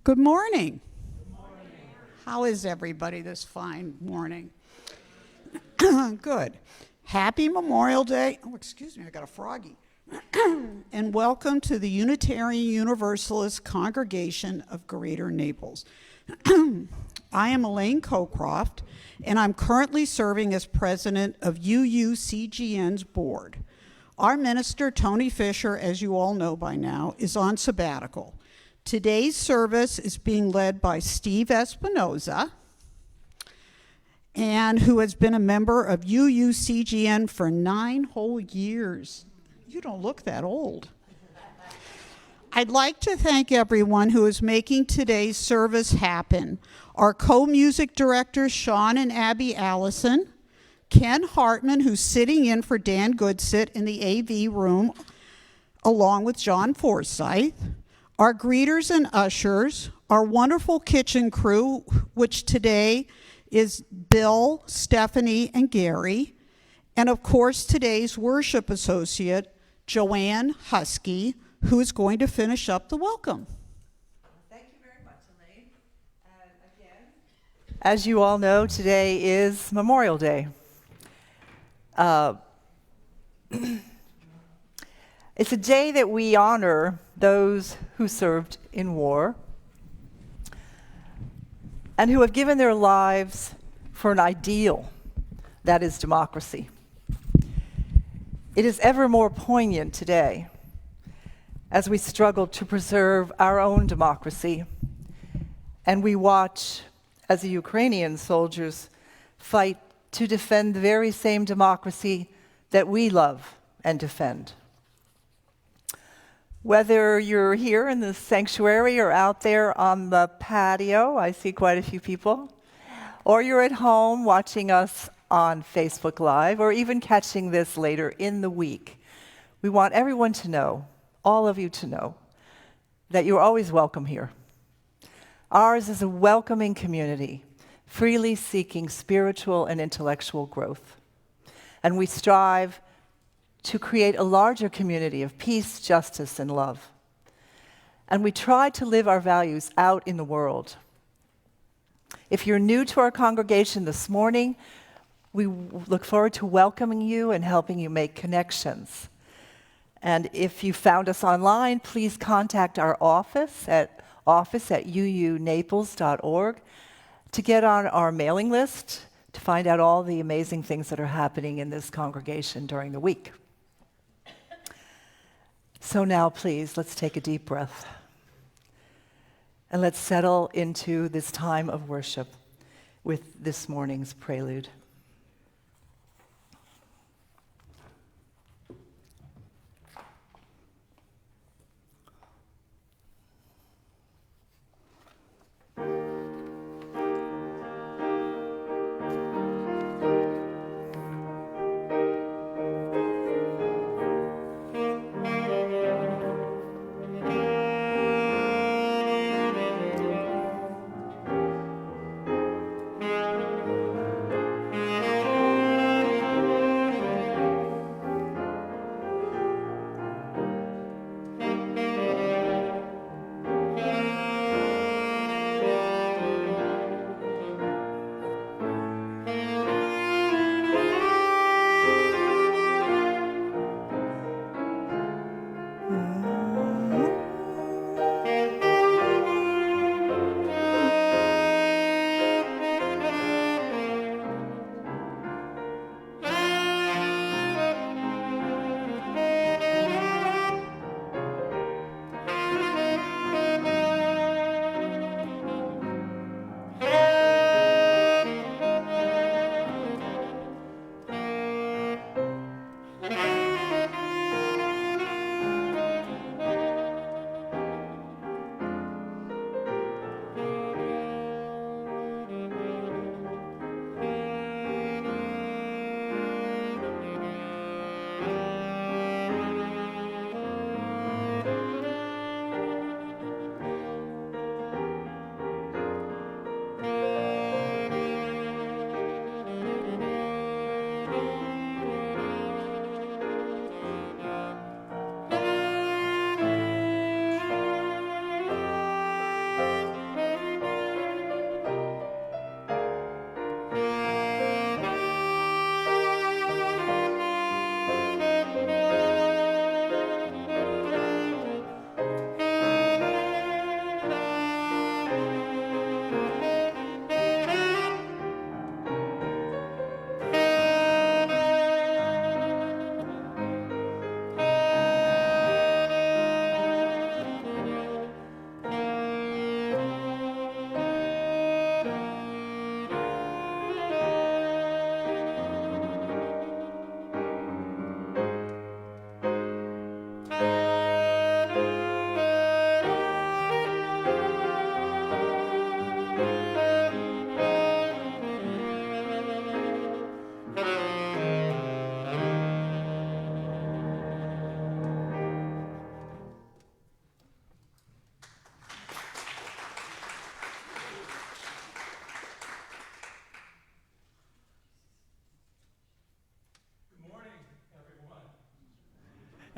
Good morning. How is everybody this fine morning? Good. Happy Memorial Day. Oh, excuse me, I got a froggy. And welcome to the Unitarian Universalist Congregation of Greater Naples. I am Elaine Cocroft, and I'm currently serving as president of UUCGN's board. Our minister, Tony Fisher, as you all know by now, is on sabbatical. Today's service is being led by Steve Espinoza, and who has been a member of UUCGN for 9 whole years. You don't look that old. I'd like to thank everyone who is making today's service happen. Our co-music directors, Sean and Abby Allison, Ken Hartman, who's sitting in for Dan Goodsit in the AV room, along with John Forsyth, our greeters and ushers, our wonderful kitchen crew, which today is Bill, Stephanie, and Gary, and of course today's worship associate, Joanne Husky, who is going to finish up the welcome. Thank you very much, Elaine. And again, as you all know, today is Memorial Day. It's a day that we honor those who served in war and who have given their lives for an ideal, that is democracy. It is ever more poignant today as we struggle to preserve our own democracy and we watch as the Ukrainian soldiers fight to defend the very same democracy that we love and defend. Whether you're here in the sanctuary or out there on the patio, I see quite a few people, or you're at home watching us on Facebook Live, or even catching this later in the week, we want everyone to know, all of you to know, that you're always welcome here. Ours is a welcoming community, freely seeking spiritual and intellectual growth. And we strive to create a larger community of peace, justice, and love. And we try to live our values out in the world. If you're new to our congregation this morning, we look forward to welcoming you and helping you make connections. And if you found us online, please contact our office at uunaples.org to get on our mailing list to find out all the amazing things that are happening in this congregation during the week. So now, please, let's take a deep breath. And let's settle into this time of worship with this morning's prelude.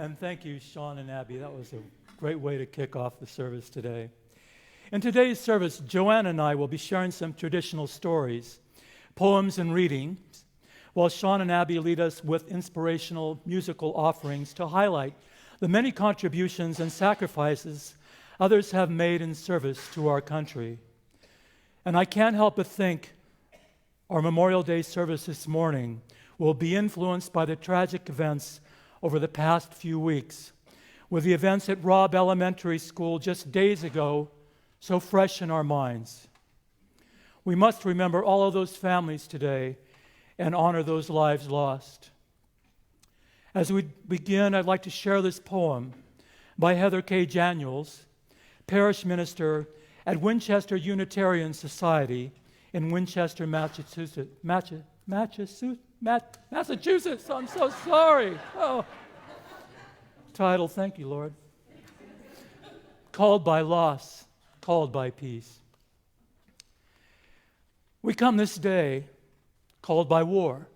And thank you, Sean and Abby. That was a great way to kick off the service today. In today's service, Joanne and I will be sharing some traditional stories, poems, and readings, while Sean and Abby lead us with inspirational musical offerings to highlight the many contributions and sacrifices others have made in service to our country. And I can't help but think our Memorial Day service this morning will be influenced by the tragic events over the past few weeks, with the events at Robb Elementary School just days ago so fresh in our minds. We must remember all of those families today and honor those lives lost. As we begin, I'd like to share this poem by Heather K. Daniels, parish minister at Winchester Unitarian Society in Winchester, Massachusetts. Massachusetts, I'm so sorry. Oh. Title, thank you, Lord. Called by loss, called by peace. We come this day called by war,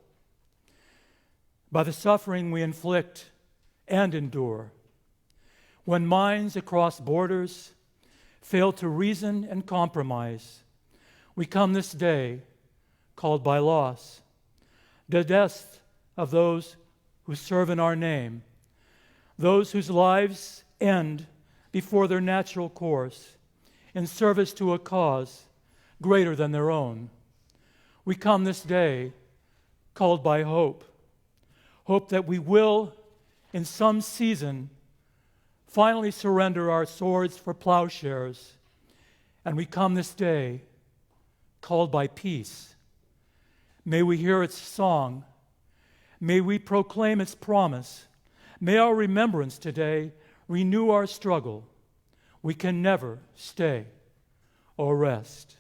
by the suffering we inflict and endure. When minds across borders fail to reason and compromise, we come this day called by loss, the death of those who serve in our name, those whose lives end before their natural course in service to a cause greater than their own. We come this day called by hope, hope that we will, in some season, finally surrender our swords for plowshares, and we come this day called by peace. May we hear its song. May we proclaim its promise. May our remembrance today renew our struggle. We can never stay or rest.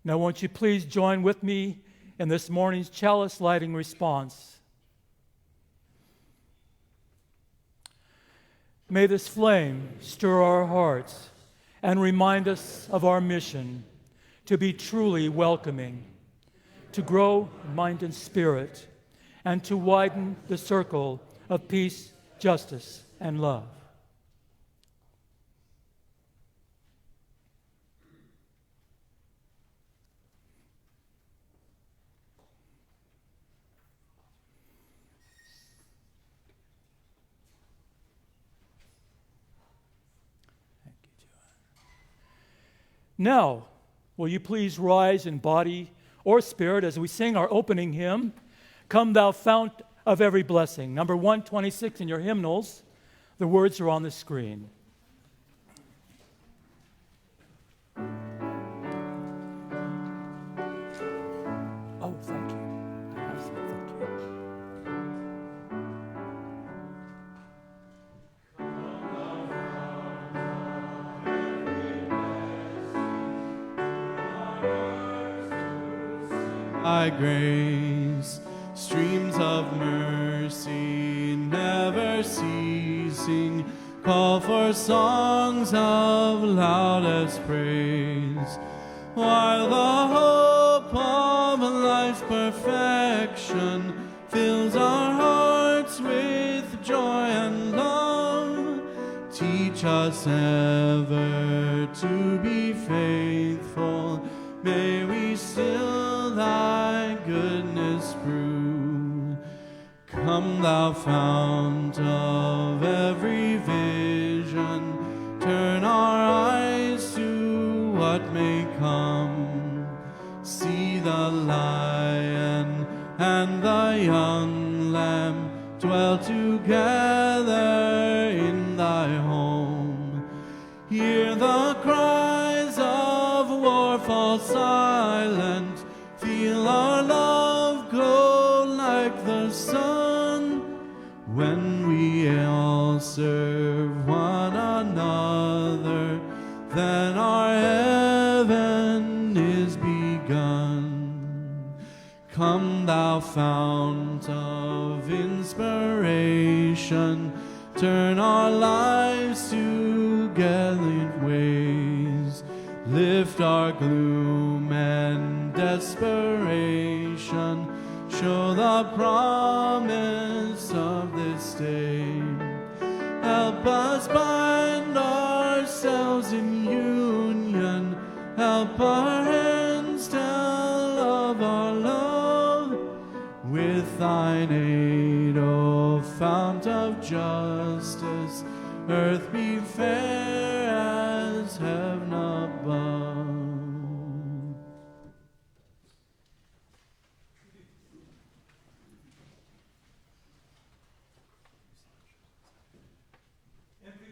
Now, won't you please join with me in this morning's chalice lighting response? May this flame stir our hearts and remind us of our mission to be truly welcoming, to grow in mind and spirit, and to widen the circle of peace, justice, and love. Now, will you please rise in body or spirit as we sing our opening hymn, Come Thou Fount of Every Blessing, number 126 in your hymnals. The words are on the screen. Oh, thank you. I have some, thank you. Thy grace, streams of mercy never ceasing, call for songs of loudest praise, while the hope of life's perfection fills our hearts with joy and love. Teach us ever to be faithful, may we still thy goodness prove. Come thou fount of every vision, turn our eyes to what may come. See the lion and the young lamb dwell together in thy home. Hear the cries of war fall silent, feel our love glow like the sun, when we all serve one another, then our heaven is begun. Come thou fount of inspiration, turn our lives together in ways, lift our gloom and desperation, show the promise of this day. Help us bind ourselves in union. Help our hands tell of our love. With thine aid, O fount of justice, earth be fair as heaven above.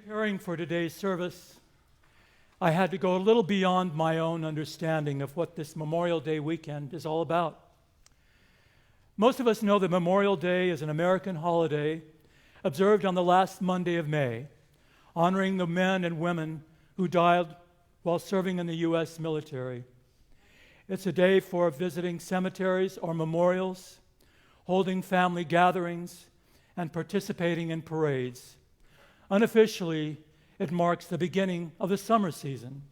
Preparing for today's service, I had to go a little beyond my own understanding of what this Memorial Day weekend is all about. Most of us know that Memorial Day is an American holiday observed on the last Monday of May, honoring the men and women who died while serving in the U.S. military. It's a day for visiting cemeteries or memorials, holding family gatherings, and participating in parades. Unofficially, it marks the beginning of the summer season.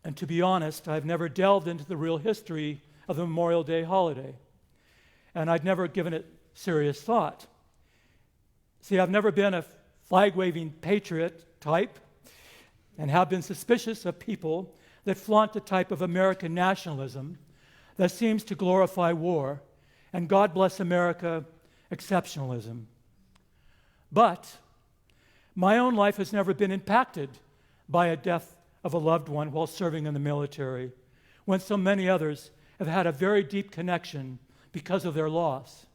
And to be honest, I've never delved into the real history of the Memorial Day holiday, and I'd never given it serious thought. See, I've never been a flag-waving patriot type and have been suspicious of people that flaunt the type of American nationalism that seems to glorify war and God bless America exceptionalism. But my own life has never been impacted by a death of a loved one while serving in the military, when so many others have had a very deep connection because of their loss.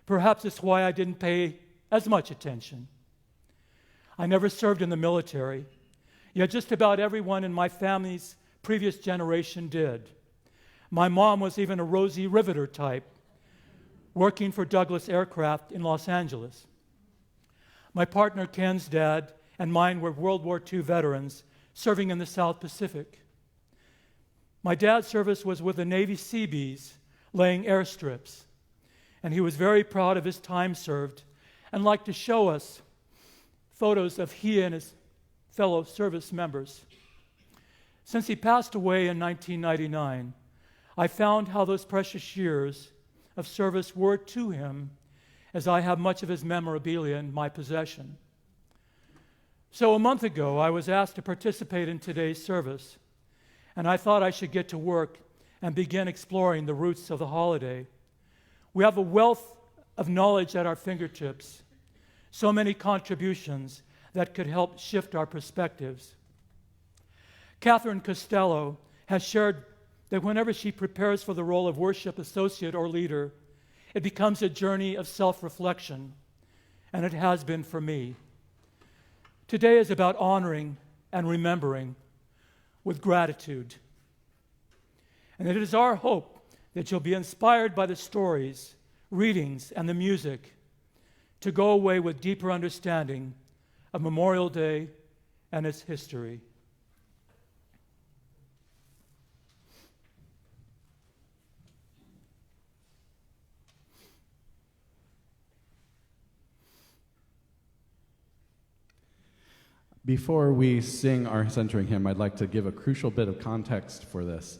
Perhaps it's why I didn't pay as much attention. I never served in the military, yet just about everyone in my family's previous generation did. My mom was even a Rosie Riveter type, working for Douglas Aircraft in Los Angeles. My partner Ken's dad and mine were World War II veterans serving in the South Pacific. My dad's service was with the Navy Seabees, laying airstrips, and he was very proud of his time served and liked to show us photos of he and his fellow service members. Since he passed away in 1999, I found how those precious years of service were to him, as I have much of his memorabilia in my possession. So a month ago, I was asked to participate in today's service, and I thought I should get to work and begin exploring the roots of the holiday. We have a wealth of knowledge at our fingertips, so many contributions that could help shift our perspectives. Catherine Costello has shared that whenever she prepares for the role of worship associate or leader, it becomes a journey of self-reflection, and it has been for me. Today is about honoring and remembering with gratitude. And it is our hope that you'll be inspired by the stories, readings, and the music to go away with deeper understanding of Memorial Day and its history. Before we sing our centering hymn, I'd like to give a crucial bit of context for this.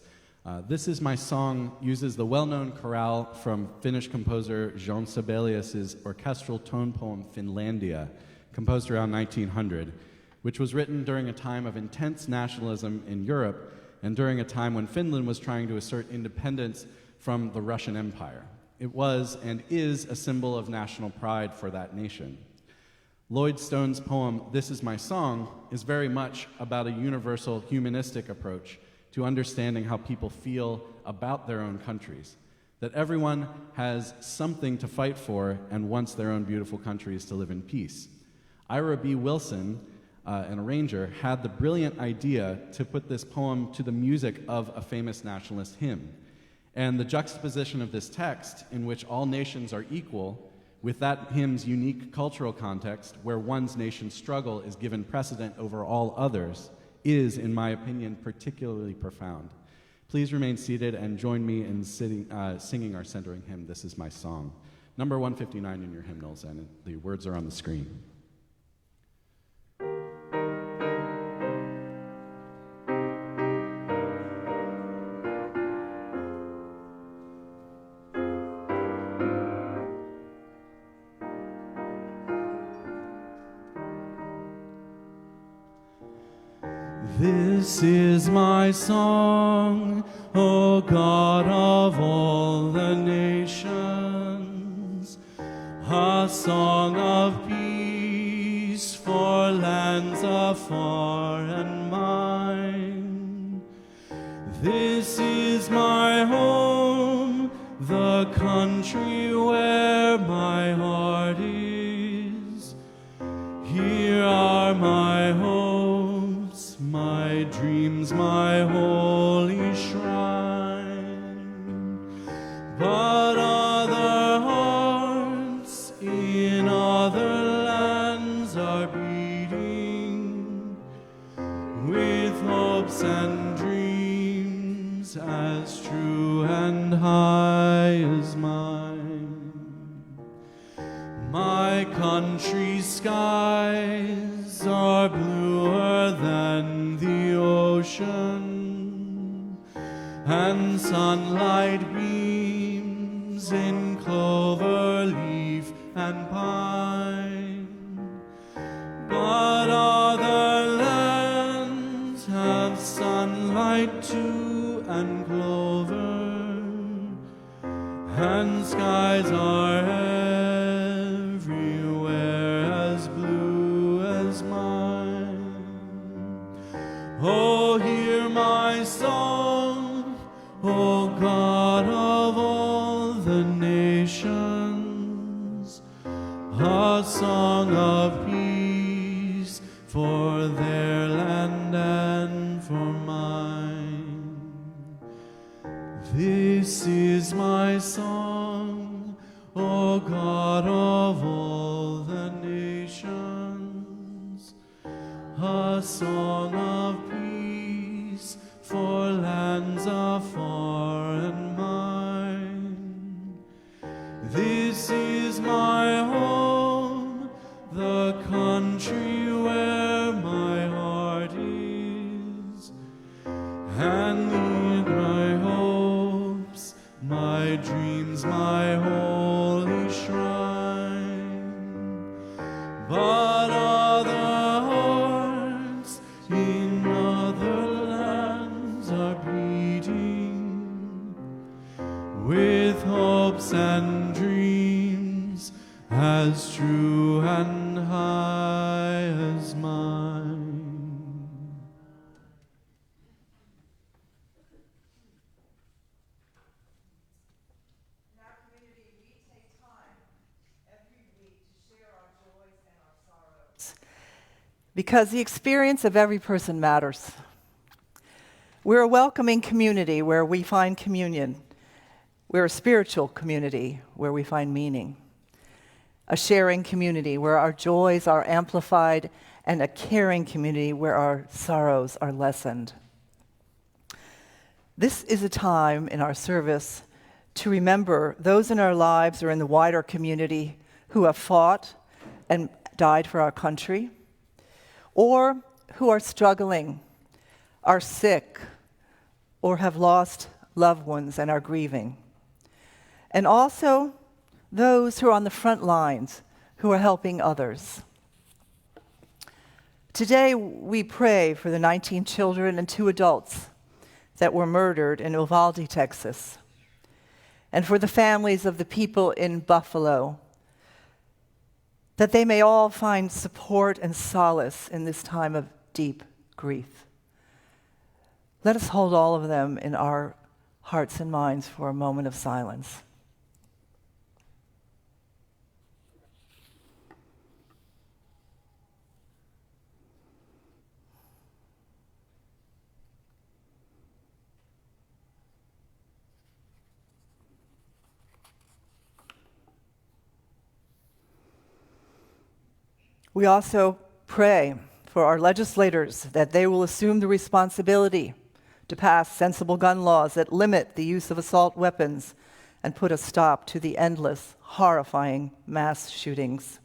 This Is My Song uses the well-known chorale from Finnish composer Jean Sibelius's orchestral tone poem Finlandia, composed around 1900, which was written during a time of intense nationalism in Europe and during a time when Finland was trying to assert independence from the Russian Empire. It was and is a symbol of national pride for that nation. Lloyd Stone's poem, This Is My Song, is very much about a universal humanistic approach to understanding how people feel about their own countries, that everyone has something to fight for and wants their own beautiful countries to live in peace. Ira B. Wilson, an arranger, had the brilliant idea to put this poem to the music of a famous nationalist hymn. And the juxtaposition of this text, in which all nations are equal, with that hymn's unique cultural context, where one's nation's struggle is given precedent over all others, is, in my opinion, particularly profound. Please remain seated and join me in singing our centering hymn, This Is My Song. Number 159 in your hymnals, and the words are on the screen. This is my song, O God of all the nations, a song of peace for lands afar and mine. This is my home, the country where my heart is. Here are my hopes, my dreams, my holy shrine. But other hearts in other lands are beating with hopes and dreams as true and high as mine. My country's skies are bluer than the ocean, and sunlight beams in clover leaf and pine. But other lands have sunlight too and clover, and skies are everywhere as blue as mine. Oh, hear my song, O God of all the nations, a song of peace for their land and for mine. This is my song, O God of all the nations, a song of peace for lands afar and mine. This is my home, the country where my heart is, and lead my hopes, my dreams, my holy shrine. But other hearts in other lands are beating with hopes and dreams as true and high as mine. In our community, we take time every week to share our joys and our sorrows, because the experience of every person matters. We're a welcoming community where we find communion. We're a spiritual community where we find meaning. A sharing community where our joys are amplified, and a caring community where our sorrows are lessened. This is a time in our service to remember those in our lives or in the wider community who have fought and died for our country, or who are struggling, are sick, or have lost loved ones and are grieving. And also those who are on the front lines, who are helping others. Today, we pray for the 19 children and 2 adults that were murdered in Uvalde, Texas, and for the families of the people in Buffalo, that they may all find support and solace in this time of deep grief. Let us hold all of them in our hearts and minds for a moment of silence. We also pray for our legislators that they will assume the responsibility to pass sensible gun laws that limit the use of assault weapons and put a stop to the endless, horrifying mass shootings.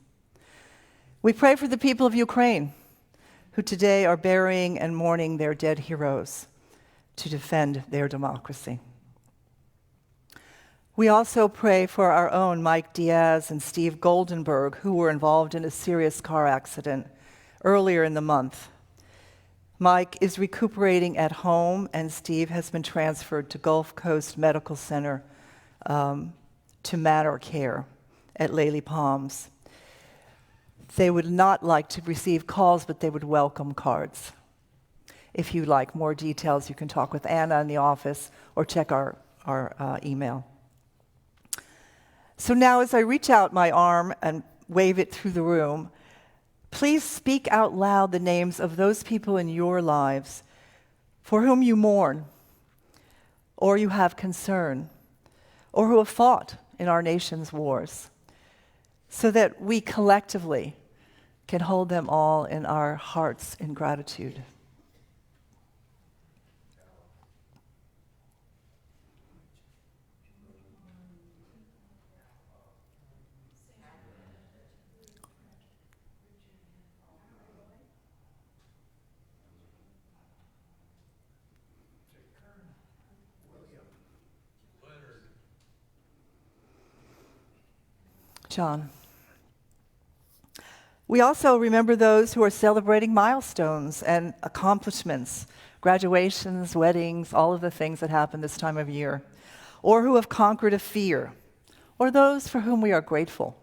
We pray for the people of Ukraine, who today are burying and mourning their dead heroes to defend their democracy. We also pray for our own Mike Diaz and Steve Goldenberg, who were involved in a serious car accident earlier in the month. Mike is recuperating at home, and Steve has been transferred to Gulf Coast Medical Center to Manor Care at Lely Palms. They would not like to receive calls, but they would welcome cards. If you'd like more details, you can talk with Anna in the office or check our email. So now as I reach out my arm and wave it through the room, please speak out loud the names of those people in your lives for whom you mourn, or you have concern, or who have fought in our nation's wars, so that we collectively can hold them all in our hearts in gratitude. John. We also remember those who are celebrating milestones and accomplishments, graduations, weddings, all of the things that happen this time of year, or who have conquered a fear, or those for whom we are grateful.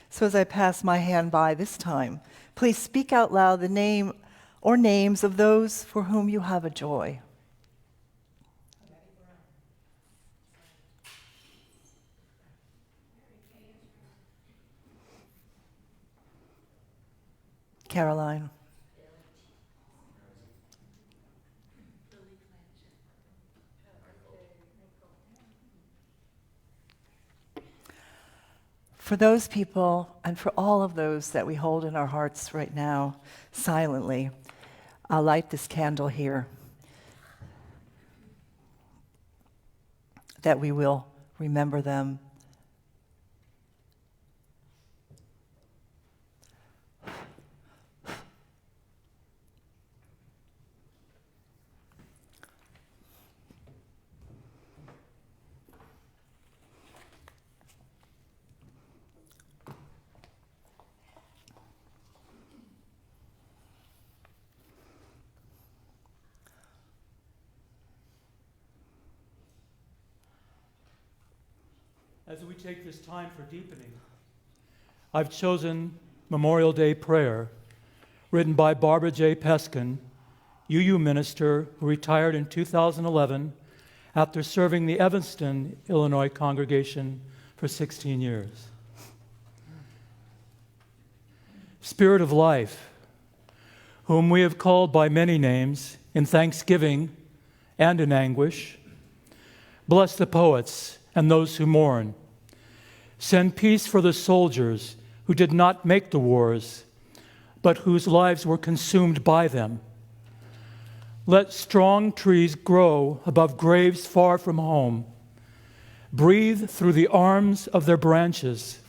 So as I pass my hand by this time, please speak out loud the name or names of those for whom you have a joy. Caroline. For those people and for all of those that we hold in our hearts right now, silently, I'll light this candle here, that we will remember them. As we take this time for deepening, I've chosen Memorial Day Prayer, written by Barbara J. Peskin, UU minister who retired in 2011 after serving the Evanston, Illinois congregation for 16 years. Spirit of life, whom we have called by many names in thanksgiving and in anguish, bless the poets and those who mourn. Send peace for the soldiers who did not make the wars, but whose lives were consumed by them. Let strong trees grow above graves far from home. Breathe through the arms of their branches.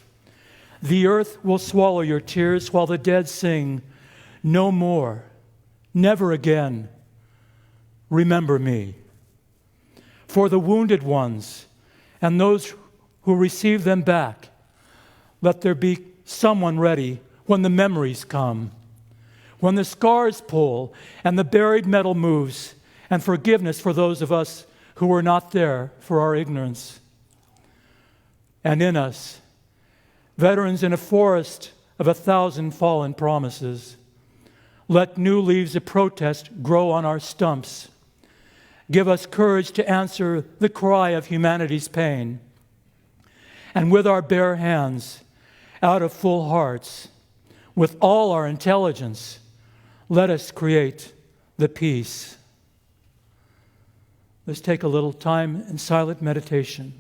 The earth will swallow your tears while the dead sing, "No more, never again. Remember me." For the wounded ones and those who receive them back, let there be someone ready when the memories come, when the scars pull and the buried metal moves, and forgiveness for those of us who were not there for our ignorance. And in us, veterans in a forest of 1,000 fallen promises, let new leaves of protest grow on our stumps. Give us courage to answer the cry of humanity's pain. And with our bare hands, out of full hearts, with all our intelligence, let us create the peace. Let's take a little time in silent meditation.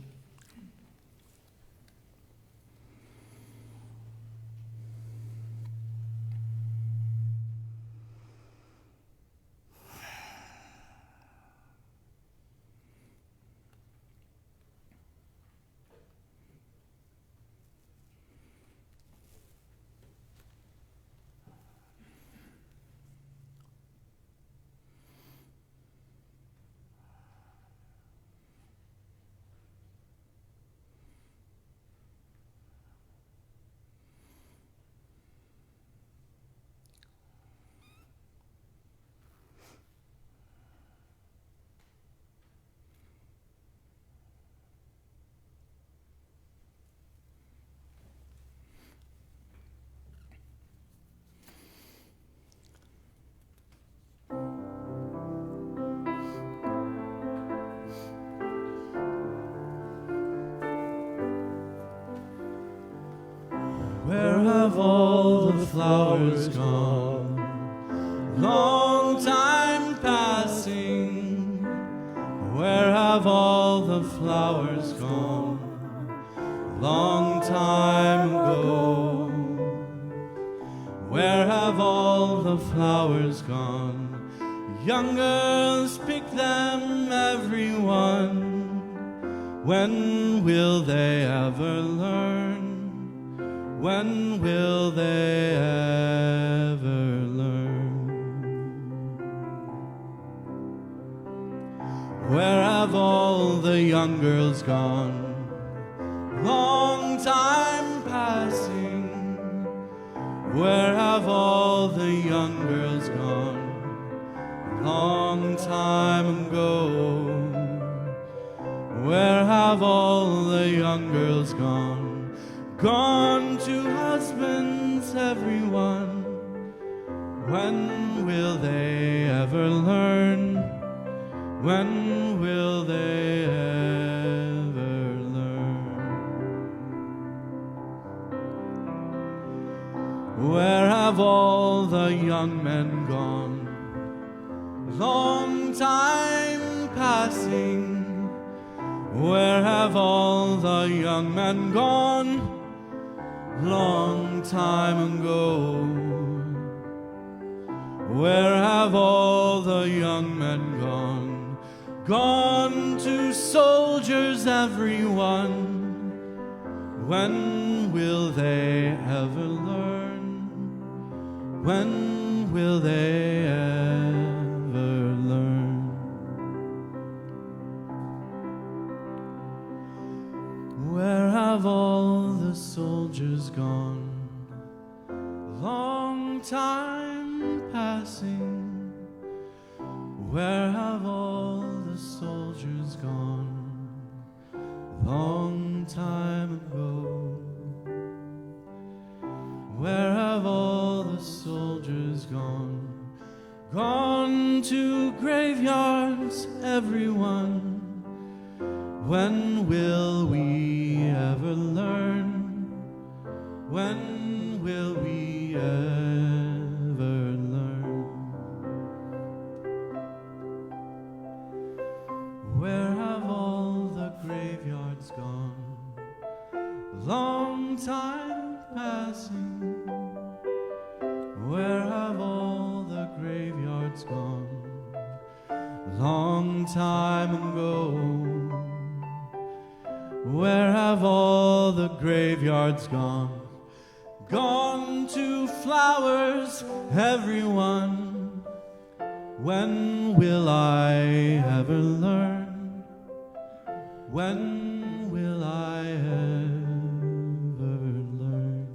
Where have all the flowers gone? Long time passing. Where have all the flowers gone? Long time ago. Where have all the flowers gone? Young girls pick them, everyone. When will they ever learn? When will they ever learn? Where have all the young girls gone? Long time passing. Where have all the young girls gone? Long time ago. Where have all the young girls gone? Gone to husbands, everyone. When will they ever learn? When will they ever learn? Where have all the young men gone? Long time passing. Where have all the young men gone? Long time ago. Where have all the young men gone? Gone to soldiers, everyone. When will they ever learn? When will they ever learn? Where have all the soldiers gone? Long time passing. Where have all the soldiers gone? Long time ago. Where have all the soldiers gone? Gone to graveyards, everyone. When will we ever learn? When will we ever learn? Where have all the graveyards gone? Long time passing. Where have all the graveyards gone? Long time ago. Where have all the graveyards gone? Gone to flowers, everyone. When will I ever learn? When will I ever learn?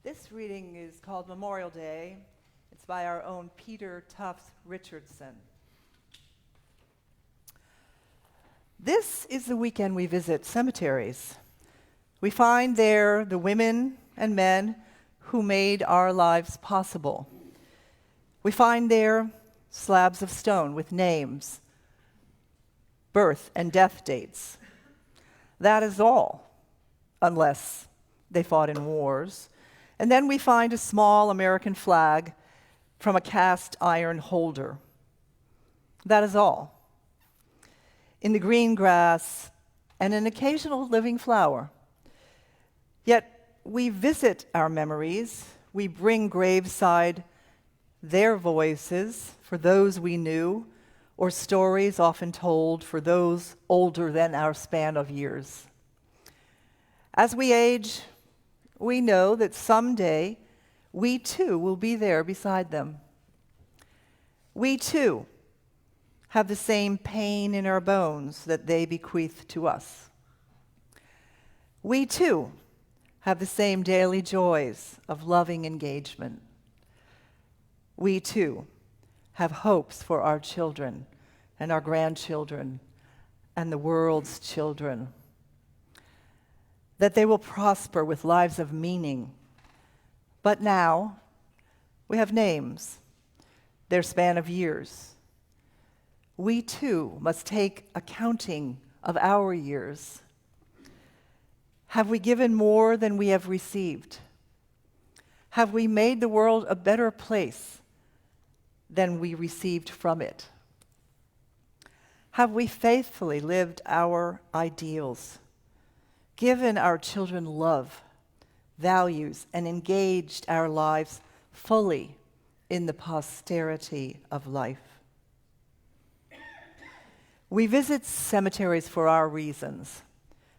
This reading is called Memorial Day. It's by our own Peter Tufts Richardson. This is the weekend we visit cemeteries. We find there the women and men who made our lives possible. We find there slabs of stone with names, birth and death dates. That is all, unless they fought in wars. And then we find a small American flag from a cast iron holder. That is all. In the green grass and an occasional living flower. Yet we visit our memories. We bring graveside their voices for those we knew, or stories often told for those older than our span of years. As we age, we know that someday we too will be there beside them. We too have the same pain in our bones that they bequeath to us. We too have the same daily joys of loving engagement. We too have hopes for our children and our grandchildren and the world's children, that they will prosper with lives of meaning. But now, We have names, their span of years. We too must take accounting of our years. Have we given more than we have received? Have we made the world a better place than we received from it? Have we faithfully lived our ideals, given our children love, values, and engaged our lives fully in the posterity of life? We visit cemeteries for our reasons,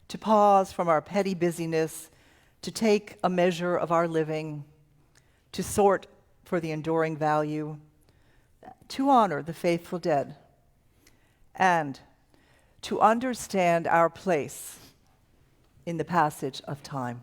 to pause from our petty busyness, to take a measure of our living, to sort for the enduring value, to honor the faithful dead, and to understand our place in the passage of time.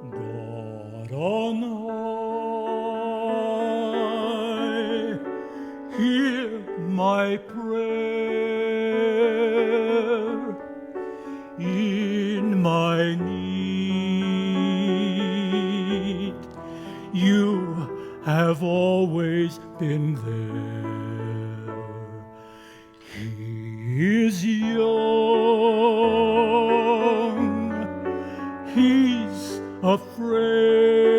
God on high, hear my prayer. In my need, you have always been there. He is young, he's afraid.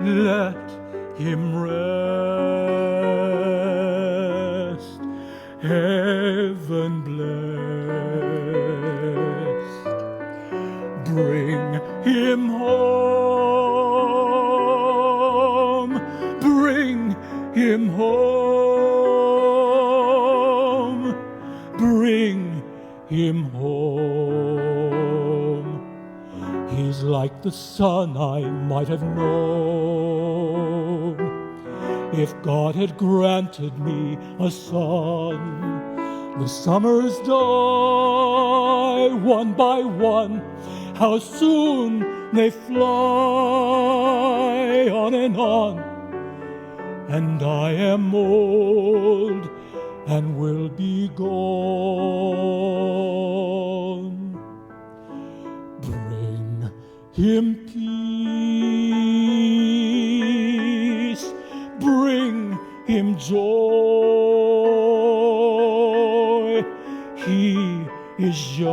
Let him rest, heaven blessed. Bring him home, bring him home, bring him home. He's like the son I might have known if God had granted me a son. The summers die one by one, how soon they fly on, and I am old and will be gone. Bring him peace, bring him joy. He is young,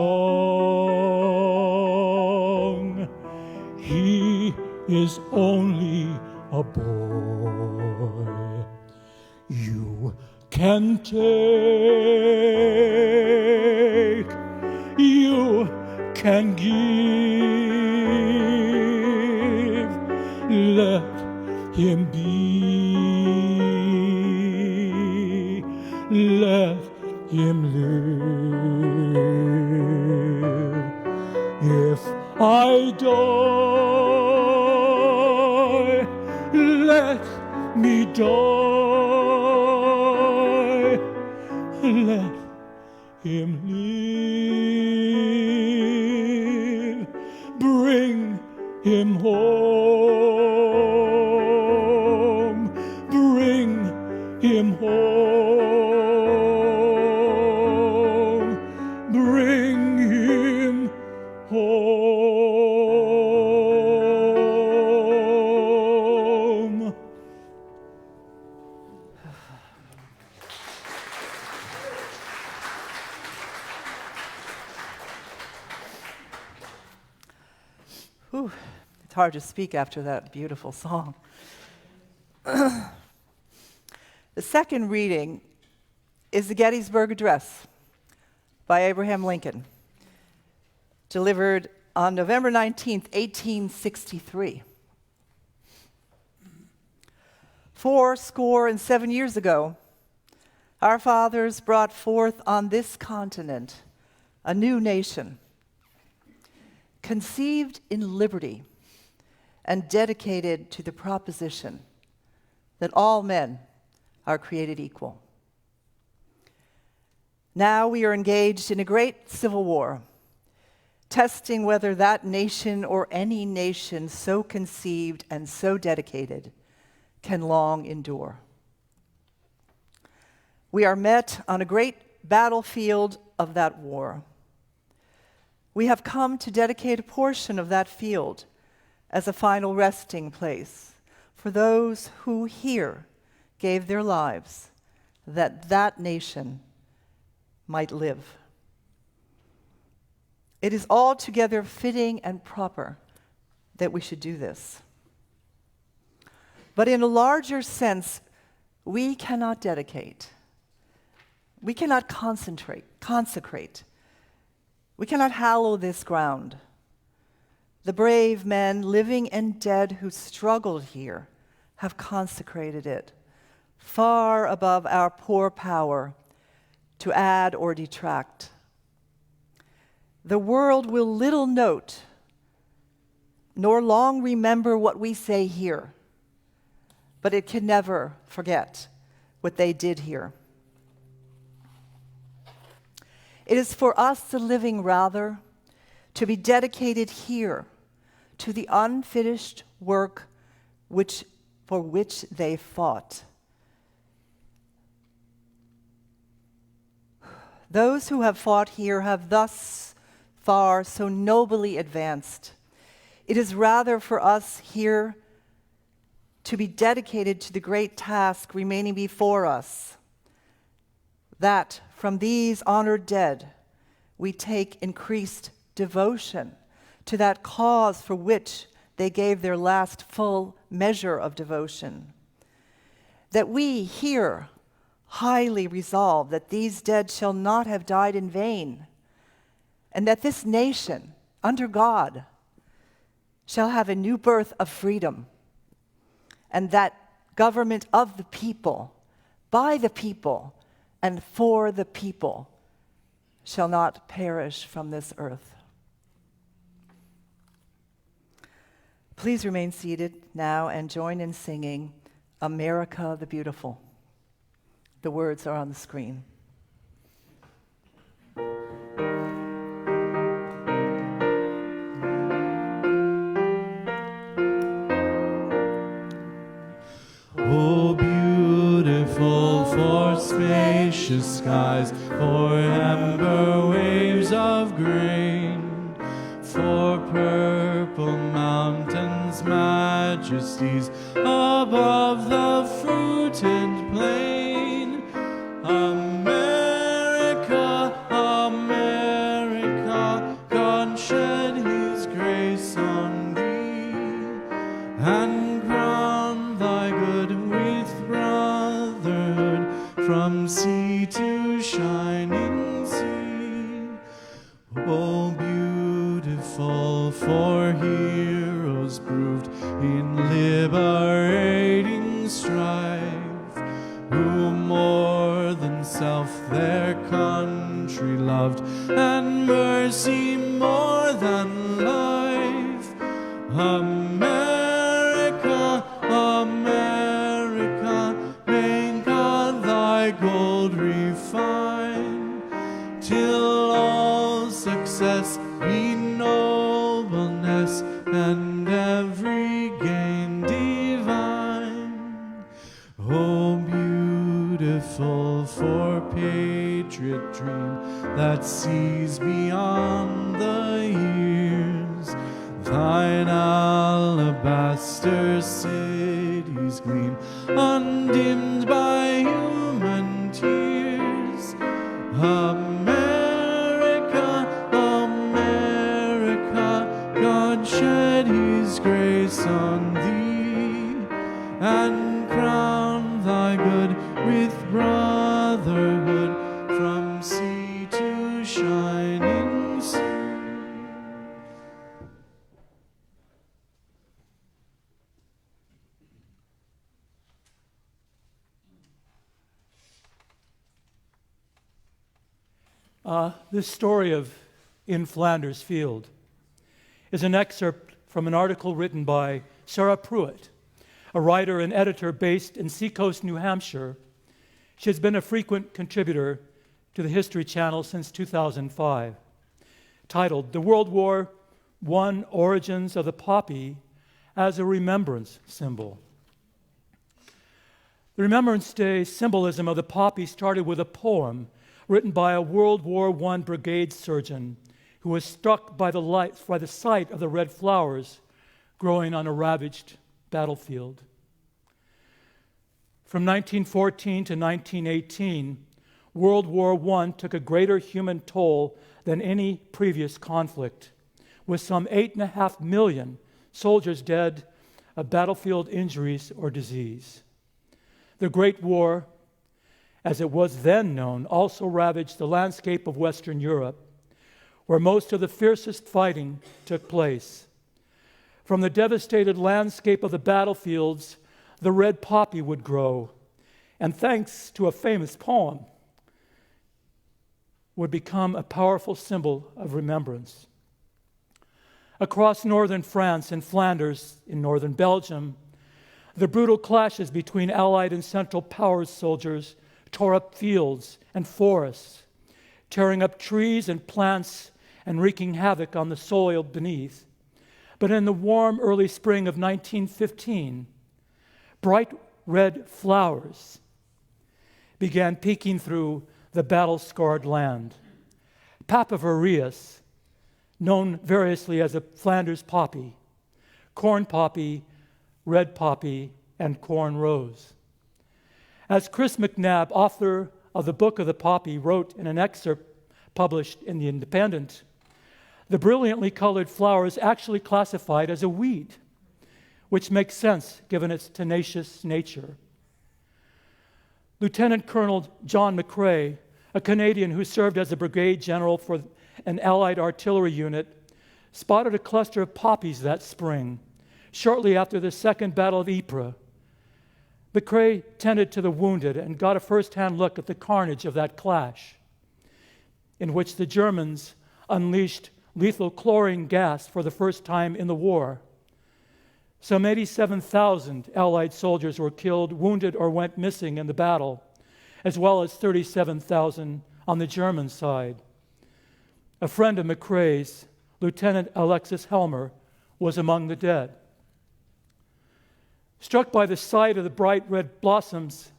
he is only a boy. You can take, you can give, let him be, let him live. If I die, let me die, let him live. Bring him home, bring him home, bring him home. Whew, it's hard to speak after that beautiful song. The second reading is the Gettysburg Address by Abraham Lincoln, delivered on November 19th, 1863. 77 years ago, our fathers brought forth on this continent a new nation, conceived in liberty and dedicated to the proposition that all men are created equal. Now we are engaged in a great civil war, testing whether that nation or any nation so conceived and so dedicated can long endure. We are met on a great battlefield of that war. We have come to dedicate a portion of that field as a final resting place for those who here gave their lives that that nation might live. It is altogether fitting and proper that we should do this. But in a larger sense, we cannot dedicate. We cannot consecrate. We cannot hallow this ground. The brave men, living and dead, who struggled here have consecrated it, far above our poor power to add or detract. The world will little note, nor long remember what we say here, but it can never forget what they did here. It is for us, the living, rather, to be dedicated here to the unfinished work for which they fought. Those who have fought here have thus far so nobly advanced. It is rather for us here to be dedicated to the great task remaining before us, that from these honored dead we take increased devotion to that cause for which they gave their last full measure of devotion. That we here highly resolve that these dead shall not have died in vain, and that this nation, under God, shall have a new birth of freedom, and that government of the people, by the people, and for the people shall not perish from this earth. Please remain seated now and join in singing America the Beautiful. The words are on the screen. Oh, beautiful for spacious skies, for amber waves of grain, for purple mountains, majesties above the fruited plain. America, America, God shed his grace on thee, and crown thy good with brotherhood from sea to shining sea. Oh, beautiful for heroes proved in liberating strife, who more than self their country loved, and mercy more than life. America, America, may God thy gold refine, till all success be nobleness, and every gain divine. Oh, beautiful for patriot dream that sees beyond the years, thine alabaster cities gleam, undimmed by human tears. America, America, God shed his grace on thee, and crown thy good with brotherhood from sea to shining sea. This story of In Flanders Field is an excerpt from an article written by Sarah Pruitt, a writer and editor based in Seacoast, New Hampshire. She has been a frequent contributor to the History Channel since 2005, titled The World War I Origins of the Poppy as a Remembrance Symbol. The Remembrance Day symbolism of the poppy started with a poem written by a World War I brigade surgeon who was struck by the sight of the red flowers growing on a ravaged battlefield. From 1914 to 1918, World War I took a greater human toll than any previous conflict, with some 8.5 million soldiers dead of battlefield injuries or disease. The Great War, as it was then known, also ravaged the landscape of Western Europe, where most of the fiercest fighting took place. From the devastated landscape of the battlefields, the red poppy would grow, and thanks to a famous poem, would become a powerful symbol of remembrance. Across northern France and Flanders, in northern Belgium, the brutal clashes between Allied and Central Powers soldiers tore up fields and forests, tearing up trees and plants and wreaking havoc on the soil beneath. But in the warm early spring of 1915, bright red flowers began peeking through the battle-scarred land. Papaver, known variously as a Flanders poppy, corn poppy, red poppy, and corn rose. As Chris McNabb, author of the Book of the Poppy, wrote in an excerpt published in The Independent, the brilliantly colored flower is actually classified as a weed, which makes sense given its tenacious nature. Lieutenant Colonel John McCrae, a Canadian who served as a brigade general for an Allied artillery unit, spotted a cluster of poppies that spring, shortly after the Second Battle of Ypres. McCrae tended to the wounded and got a first-hand look at the carnage of that clash, in which the Germans unleashed lethal chlorine gas for the first time in the war. Some 87,000 Allied soldiers were killed, wounded, or went missing in the battle, as well as 37,000 on the German side. A friend of McCrae's, Lieutenant Alexis Helmer, was among the dead. Struck by the sight of the bright red blossoms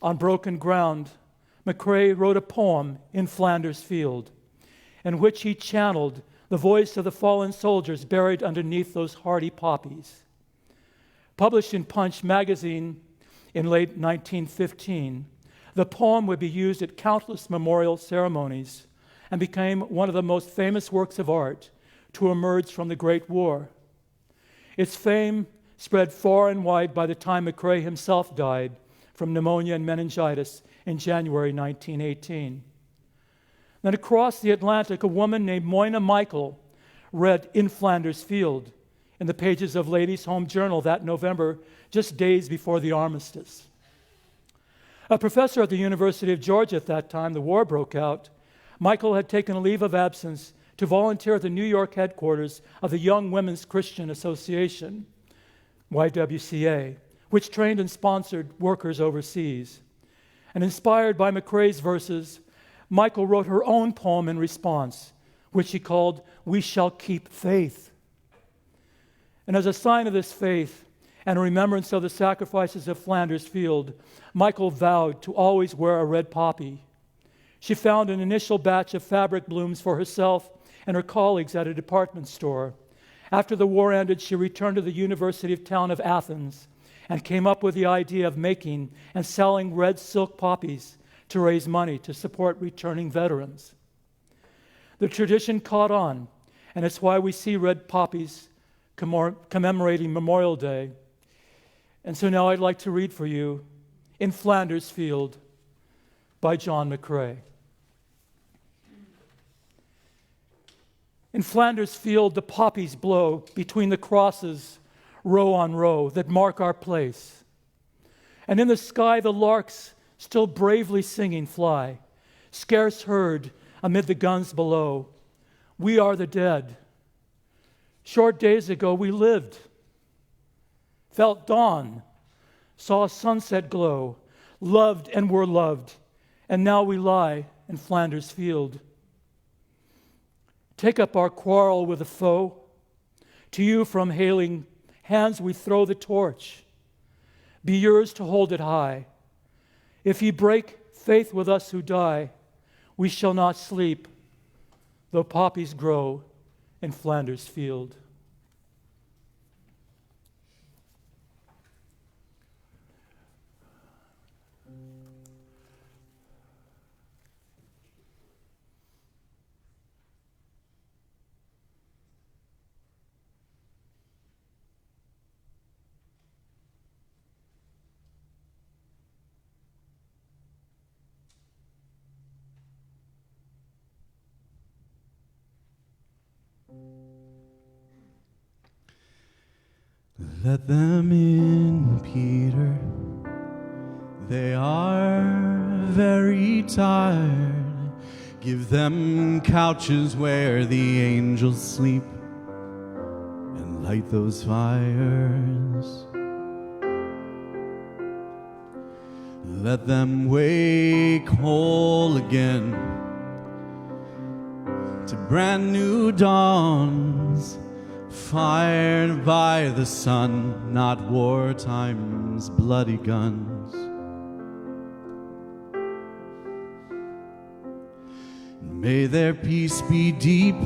on broken ground, McCrae wrote a poem, In Flanders Field, in which he channeled the voice of the fallen soldiers buried underneath those hardy poppies. Published in Punch magazine in late 1915, the poem would be used at countless memorial ceremonies and became one of the most famous works of art to emerge from the Great War. Its fame spread far and wide by the time McCrae himself died from pneumonia and meningitis in January 1918. Then across the Atlantic, a woman named Moina Michael read In Flanders Field in the pages of Ladies' Home Journal that November, just days before the armistice. A professor at the University of Georgia at that time, the war broke out, Michael had taken a leave of absence to volunteer at the New York headquarters of the Young Women's Christian Association, YWCA, which trained and sponsored workers overseas. And inspired by McCrae's verses, Michael wrote her own poem in response, which she called We Shall Keep Faith. And as a sign of this faith and a remembrance of the sacrifices of Flanders Field, Michael vowed to always wear a red poppy. She found an initial batch of fabric blooms for herself and her colleagues at a department store. After the war ended, she returned to the University town of Athens and came up with the idea of making and selling red silk poppies to raise money to support returning veterans. The tradition caught on, and it's why we see red poppies commemorating Memorial Day. And so now I'd like to read for you In Flanders Field by John McCrae. In Flanders Field, the poppies blow between the crosses, row on row, that mark our place. And in the sky, the larks, still bravely singing, fly, scarce heard amid the guns below. We are the dead. Short days ago, we lived. felt dawn, saw a sunset glow, loved and were loved, and now we lie in Flanders Field. Take up our quarrel with the foe. To you from hailing hands we throw the torch. Be yours to hold it high. If ye break faith with us who die, we shall not sleep, though poppies grow in Flanders Field. Let them in, Peter. They are very tired. Give them couches where the angels sleep, and light those fires. Let them wake whole again to brand new dawns, fired by the sun, not wartime's bloody guns. May their peace be deep.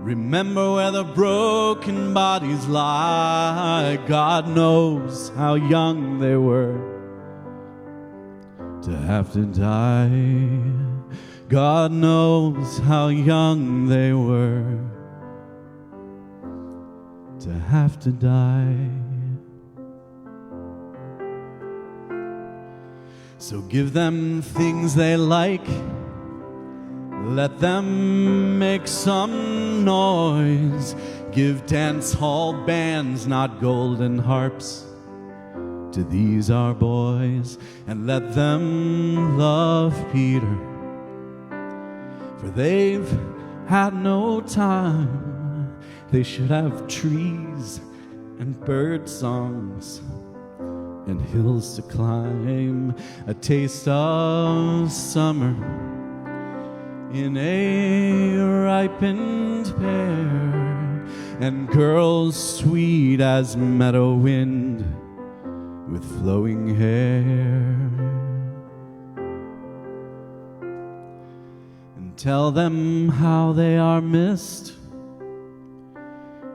Remember where the broken bodies lie. God knows how young they were to have to die. God knows how young they were to have to die. So give them things they like. Let them make some noise. Give dance hall bands, not golden harps, to these our boys. And let them love Peter, for they've had no time. They should have trees and bird songs and hills to climb, a taste of summer in a ripened pear, and girls sweet as meadow wind with flowing hair. And tell them how they are missed,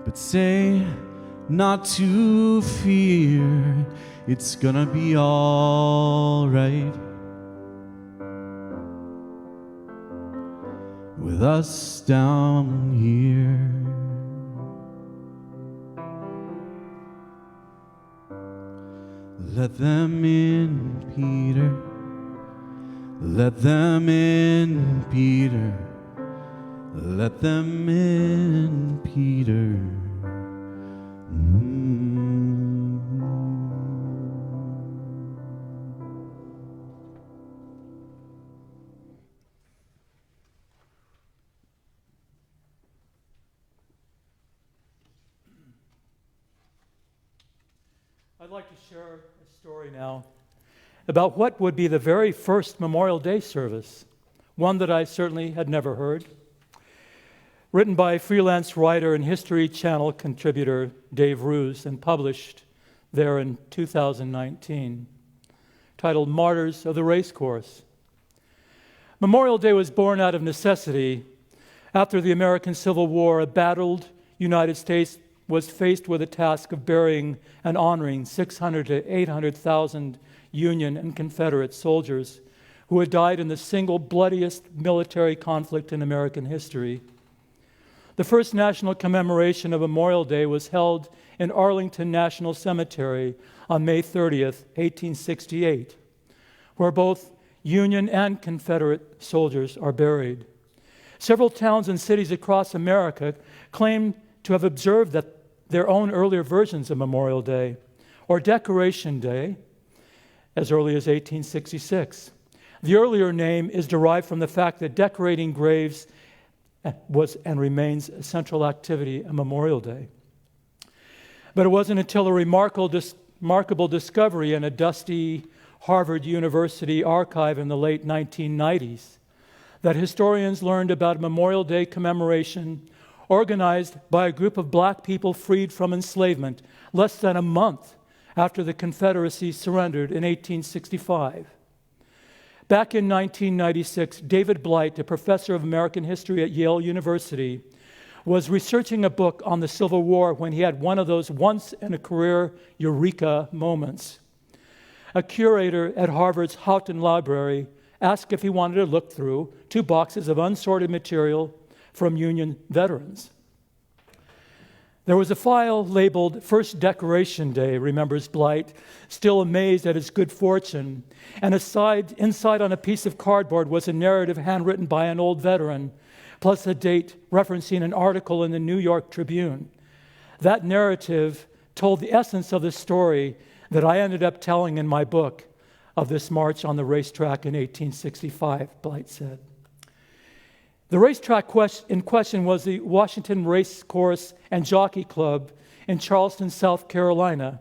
but say not to fear, it's gonna be all right with us down here. Let them in, Peter. Let them in, Peter. Let them in, Peter. I'd like to share a story now about what would be the very first Memorial Day service, one that I certainly had never heard. Written by freelance writer and History Channel contributor Dave Roos and published there in 2019, titled Martyrs of the Racecourse. Memorial Day was born out of necessity. After the American Civil War, a battled United States was faced with the task of burying and honoring 600 to 800,000 Union and Confederate soldiers who had died in the single bloodiest military conflict in American history. The first national commemoration of Memorial Day was held in Arlington National Cemetery on May 30th, 1868, where both Union and Confederate soldiers are buried. Several towns and cities across America claim to have observed their own earlier versions of Memorial Day, or Decoration Day, as early as 1866. The earlier name is derived from the fact that decorating graves was and remains a central activity on Memorial Day. But it wasn't until a remarkable discovery in a dusty Harvard University archive in the late 1990s that historians learned about a Memorial Day commemoration organized by a group of black people freed from enslavement less than a month after the Confederacy surrendered in 1865. Back in 1996, David Blight, a professor of American history at Yale University, was researching a book on the Civil War when he had one of those once-in-a-career eureka moments. A curator at Harvard's Houghton Library asked if he wanted to look through 2 boxes of unsorted material from Union veterans. There was a file labeled First Decoration Day, remembers Blight, still amazed at his good fortune. And inside on a piece of cardboard was a narrative handwritten by an old veteran, plus a date referencing an article in the New York Tribune. That narrative told the essence of the story that I ended up telling in my book of this march on the racetrack in 1865, Blight said. The racetrack in question was the Washington Race Course and Jockey Club in Charleston, South Carolina.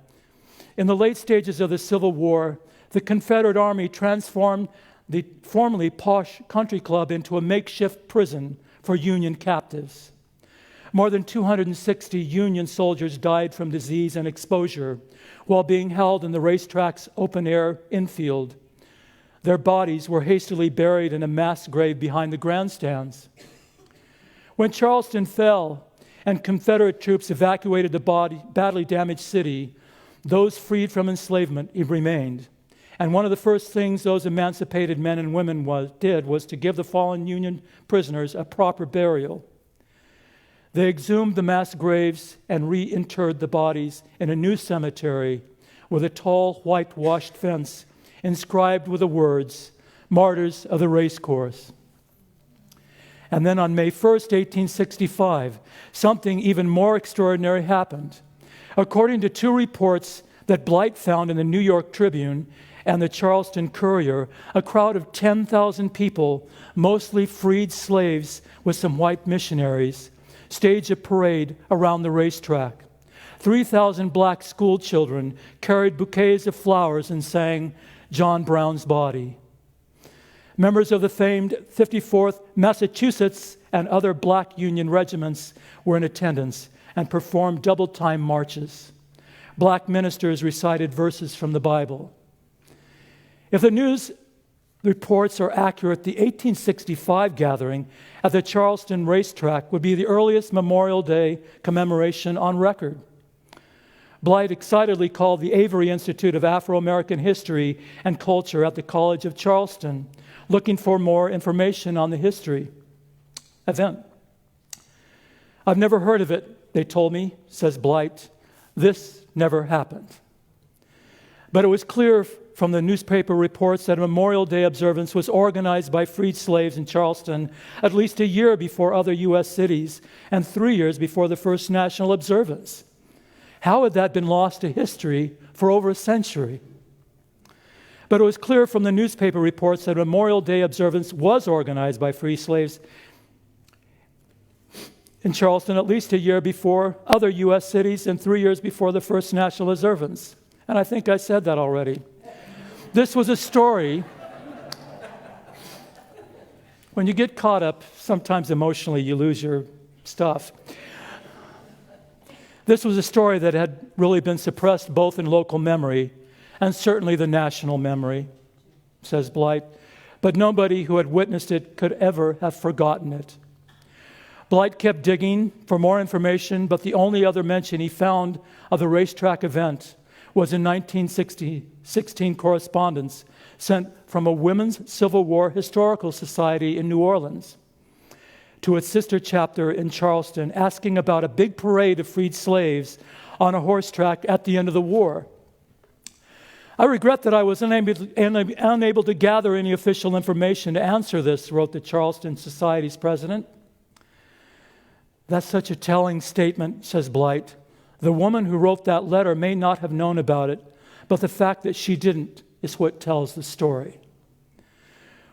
In the late stages of the Civil War, the Confederate Army transformed the formerly posh country club into a makeshift prison for Union captives. More than 260 Union soldiers died from disease and exposure while being held in the racetrack's open-air infield. Their bodies were hastily buried in a mass grave behind the grandstands. When Charleston fell and Confederate troops evacuated the badly damaged city, those freed from enslavement remained. And one of the first things those emancipated men and women did was to give the fallen Union prisoners a proper burial. They exhumed the mass graves and reinterred the bodies in a new cemetery with a tall whitewashed fence inscribed with the words, "Martyrs of the Racecourse." And then on May 1st, 1865, something even more extraordinary happened. According to 2 reports that Blight found in the New York Tribune and the Charleston Courier, a crowd of 10,000 people, mostly freed slaves with some white missionaries, staged a parade around the racetrack. 3,000 black school children carried bouquets of flowers and sang John Brown's Body. Members of the famed 54th Massachusetts and other black Union regiments were in attendance and performed double-time marches. Black ministers recited verses from the Bible. If the news reports are accurate, the 1865 gathering at the Charleston racetrack would be the earliest Memorial Day commemoration on record. Blight excitedly called the Avery Institute of Afro-American History and Culture at the College of Charleston, looking for more information on the history event. "I've never heard of it," they told me, says Blight. "This never happened." But it was clear from the newspaper reports that a Memorial Day observance was organized by freed slaves in Charleston at least a year before other U.S. cities and 3 years before the first national observance. How had that been lost to history for over a century? But it was clear from the newspaper reports that Memorial Day observance was organized by free slaves in Charleston at least a year before other U.S. cities and 3 years before the first national observance. And I think I said that already. This was a story. When you get caught up, sometimes emotionally, you lose your stuff. This was a story that had really been suppressed both in local memory and certainly the national memory, says Blight. But nobody who had witnessed it could ever have forgotten it. Blight kept digging for more information, but the only other mention he found of the racetrack event was in 1916 correspondence sent from a Women's Civil War Historical Society in New Orleans to its sister chapter in Charleston, asking about a big parade of freed slaves on a horse track at the end of the war. "I regret that I was unable to gather any official information to answer this," wrote the Charleston Society's president. "That's such a telling statement," says Blight. "The woman who wrote that letter may not have known about it, but the fact that she didn't is what tells the story."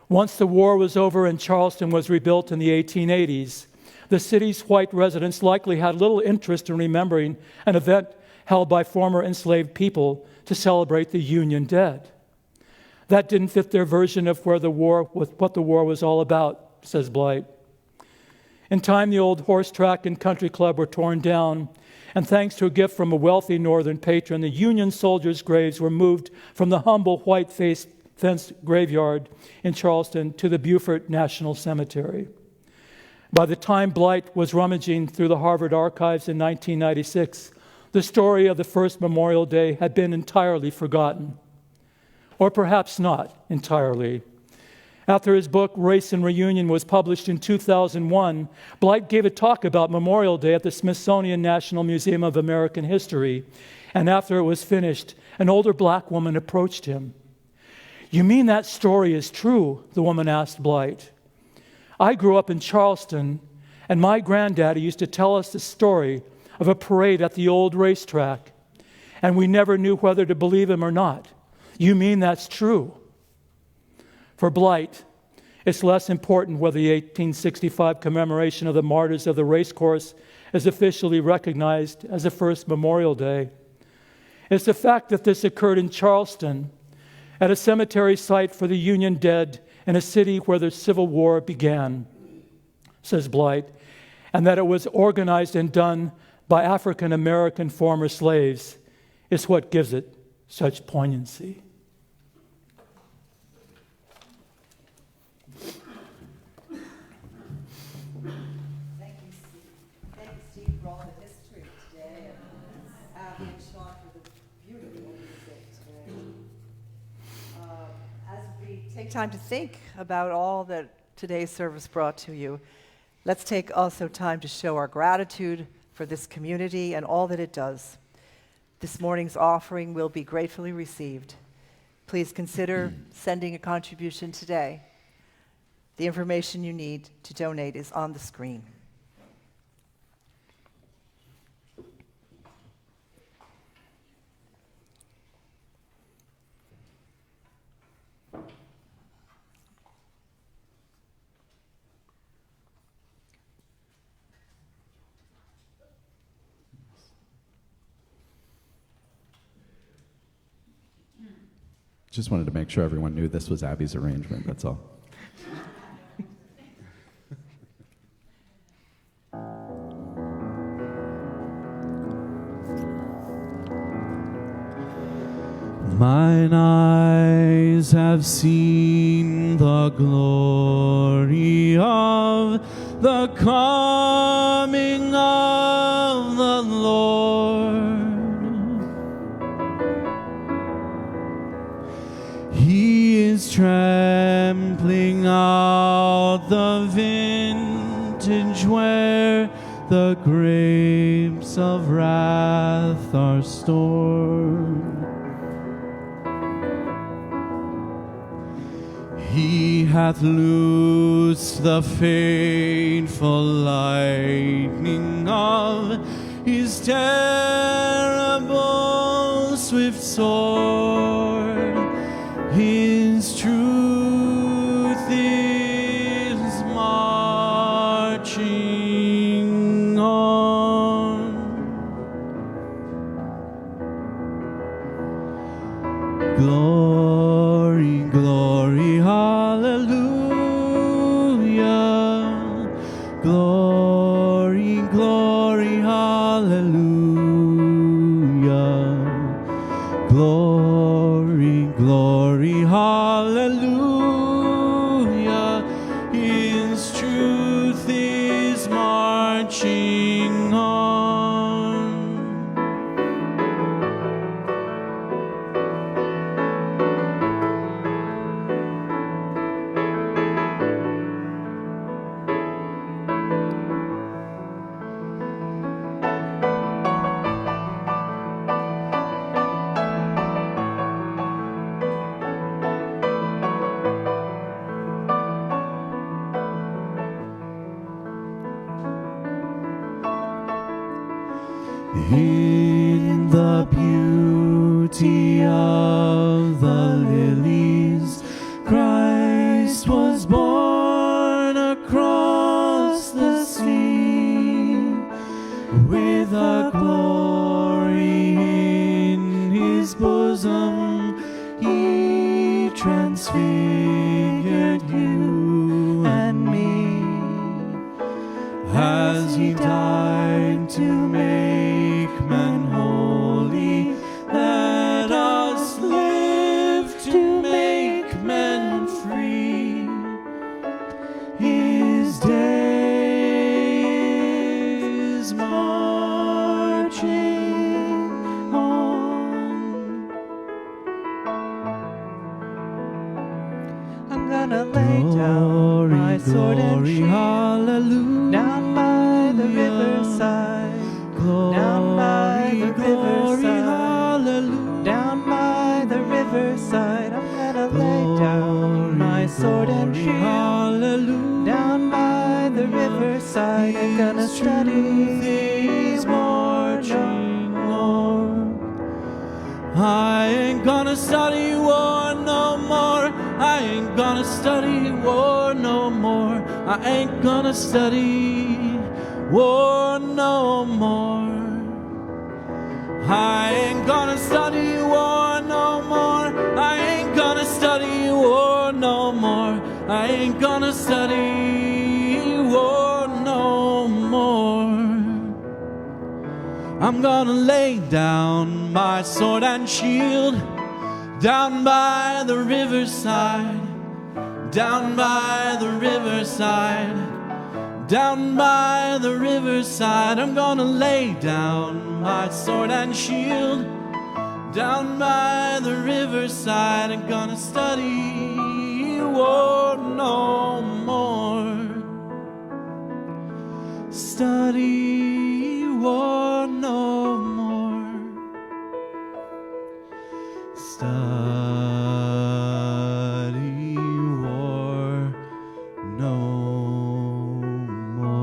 Once the war was over and Charleston was rebuilt in the 1880s, the city's white residents likely had little interest in remembering an event held by former enslaved people to celebrate the Union dead. That didn't fit their version of what the war was all about, says Blight. In time, the old horse track and country club were torn down, and thanks to a gift from a wealthy northern patron, the Union soldiers' graves were moved from the humble white-fenced graveyard in Charleston to the Beaufort National Cemetery. By the time Blight was rummaging through the Harvard archives in 1996, the story of the first Memorial Day had been entirely forgotten. Or perhaps not entirely. After his book, Race and Reunion, was published in 2001, Blight gave a talk about Memorial Day at the Smithsonian National Museum of American History. And after it was finished, an older black woman approached him. "You mean that story is true?" the woman asked Blight. "I grew up in Charleston, and my granddaddy used to tell us the story of a parade at the old racetrack, and we never knew whether to believe him or not. You mean that's true?" For Blight, it's less important whether the 1865 commemoration of the martyrs of the racecourse is officially recognized as the first Memorial Day. It's the fact that this occurred in Charleston, at a cemetery site for the Union dead in a city where the Civil War began, says Blight, and that it was organized and done by African American former slaves is what gives it such poignancy. Thank you, Steve, for all the history today, and Abby and Sean for the beautiful music today. As we take time to think about all that today's service brought to you, let's take also time to show our gratitude for this community and all that it does. This morning's offering will be gratefully received. Please consider sending a contribution today. The information you need to donate is on the screen. Just wanted to make sure everyone knew this was Abby's arrangement, that's all. Mine eyes have seen the glory of the coming of the Lord. He is trampling out the vintage where the grapes of wrath are stored. He hath loosed the fateful lightning of his terrible swift sword. His truth is marching on. Glory, glory, hallelujah. Glory, glory, hallelujah. Glory, glory, hallelujah. His truth is marching on. In the beauty of the lilies, Christ was born across the sea, with a glory as he died to make men holy. Let us live to make men free. His day is marching on. I'm gonna lay down my sword and shield Hallelujah. down by the riverside, down by the riverside, Hallelujah. down by the riverside. I'm gonna lay down my sword and shield Hallelujah. down by the riverside. I'm gonna study He's marching on. I ain't gonna study war no more. I ain't gonna study war no more. I ain't gonna study war no more. I ain't gonna study war no more. I ain't gonna study war no more. I ain't gonna study war no more. I'm gonna lay down my sword and shield down by the riverside, down by the riverside, down by the riverside. I'm gonna lay down my sword and shield down by the riverside. I'm gonna study war no more. Study war no more. Study war no more.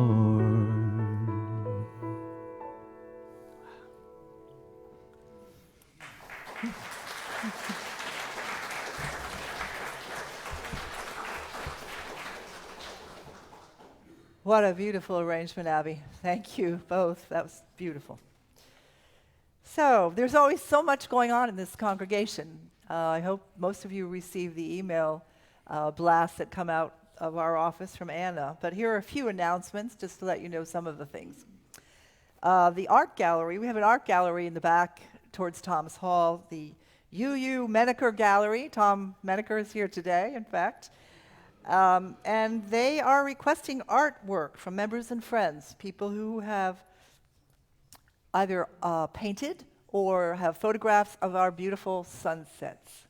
What a beautiful arrangement, Abby. Thank you both. That was beautiful. So, there's always so much going on in this congregation. I hope most of you received the email blasts that come out of our office from Anna. But here are a few announcements just to let you know some of the things. The art gallery, we have an art gallery in the back towards Thomas Hall, the UU Menaker Gallery. Tom Menaker is here today, in fact. And they are requesting artwork from members and friends, people who have either painted or have photographs of our beautiful sunsets.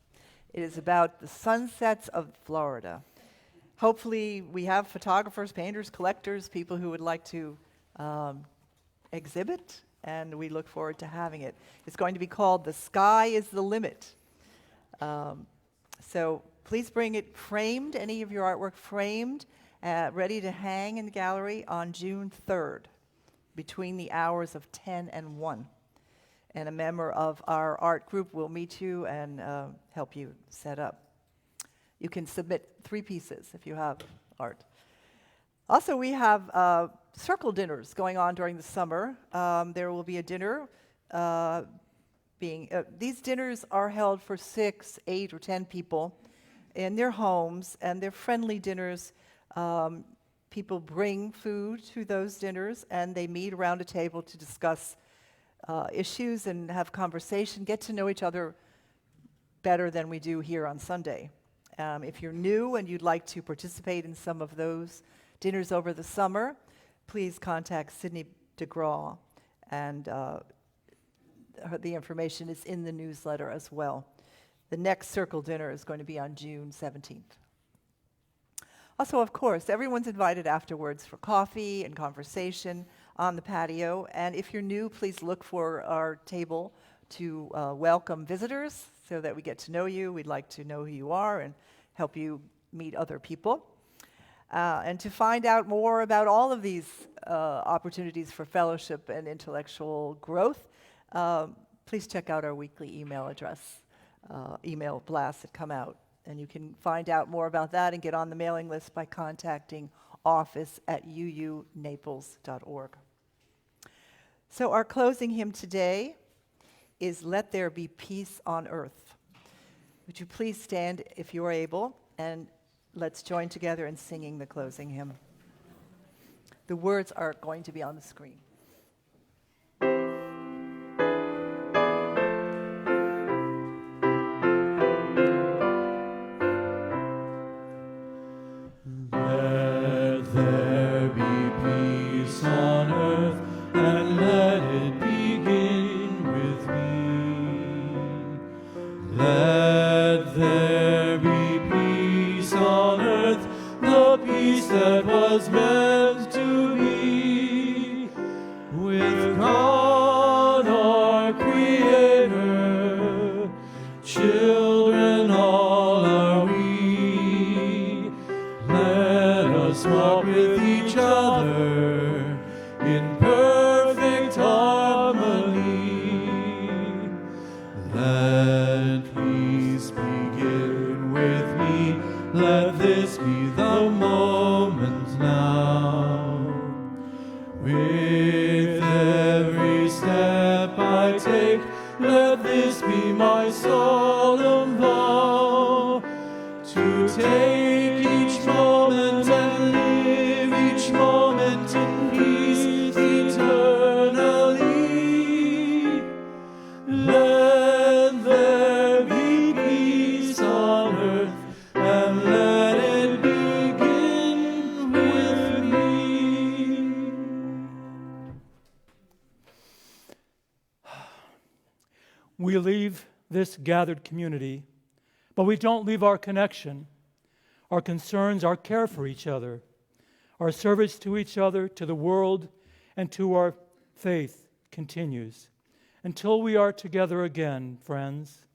It is about the sunsets of Florida. Hopefully we have photographers, painters, collectors, people who would like to exhibit, and we look forward to having it. It's going to be called The Sky is the Limit. So please bring it framed, any of your artwork framed, ready to hang in the gallery on June 3rd, between the hours of 10 and 1. And a member of our art group will meet you and help you set up. You can submit 3 pieces if you have art. Also, we have circle dinners going on during the summer. There will be a dinner these dinners are held for 6, 8, or 10 people in their homes, and they're friendly dinners. People bring food to those dinners, and they meet around a table to discuss issues and have conversation, get to know each other better than we do here on Sunday. If you're new and you'd like to participate in some of those dinners over the summer, please contact Sydney DeGraw, and the information is in the newsletter as well. The next circle dinner is going to be on June 17th. Also, of course, everyone's invited afterwards for coffee and conversation on the patio. And if you're new, please look for our table to welcome visitors so that we get to know you. We'd like to know who you are and help you meet other people. And to find out more about all of these opportunities for fellowship and intellectual growth, please check out our weekly email address, email blasts that come out. And you can find out more about that and get on the mailing list by contacting office@uunaples.org. So our closing hymn today is Let There Be Peace on Earth. Would you please stand if you are able, and let's join together in singing the closing hymn. The words are going to be on the screen. Let there be peace on earth, and let it begin with me. Let there be peace on earth, the peace that was meant to be, with God our Creator, children all are we. Let us walk with each other in perfect harmony. Let peace begin with me. Let this be the moment now. With every step I take, let this be my solemn vow, to take each moment and live each moment in peace eternally. Let there be peace on earth, and let it begin with me. We leave this gathered community, but we don't leave our connection, our concerns, our care for each other, our service to each other, to the world, and to our faith continues. Until we are together again, friends,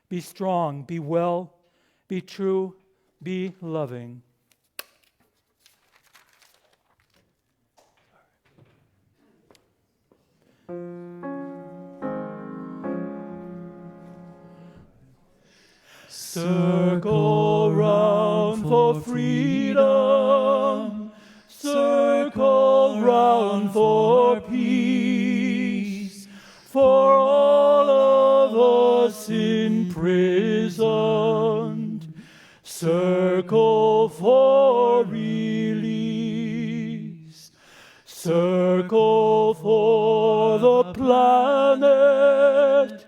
be strong, be well, be true, be loving. Circle round for freedom, circle round for peace, for all of us imprisoned. Circle for release, circle for the planet,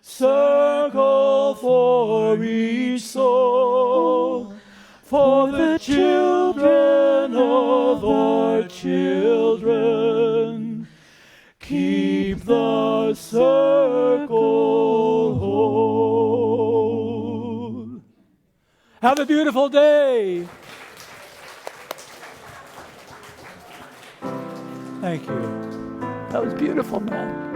circle for each soul, for the children of our children. Keep the circle whole. Have a beautiful day. Thank you. That was beautiful, man.